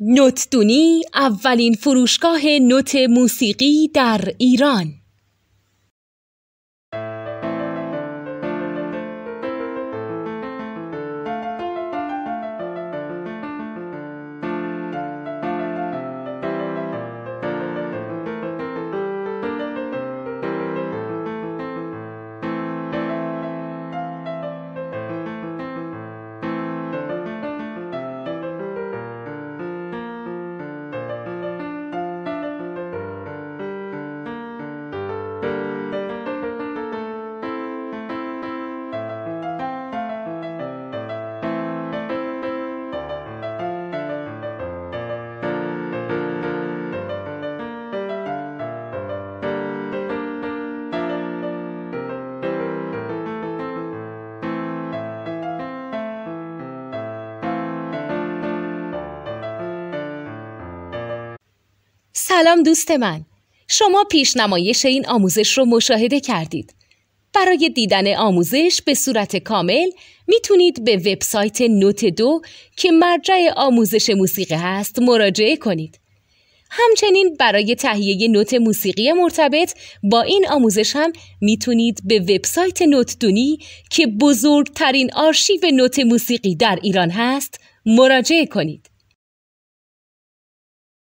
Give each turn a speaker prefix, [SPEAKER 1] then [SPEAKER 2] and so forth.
[SPEAKER 1] نوتدونی اولین فروشگاه نوت موسیقی در ایران. سلام دوست من، شما پیشنمایش این آموزش رو مشاهده کردید. برای دیدن آموزش به صورت کامل میتونید به وبسایت نوت 2 که مرجع آموزش موسیقی هست مراجعه کنید. همچنین برای تهیه نوت موسیقی مرتبط با این آموزش هم میتونید به وبسایت نوتدونی که بزرگترین آرشیو نوت موسیقی در ایران هست مراجعه کنید.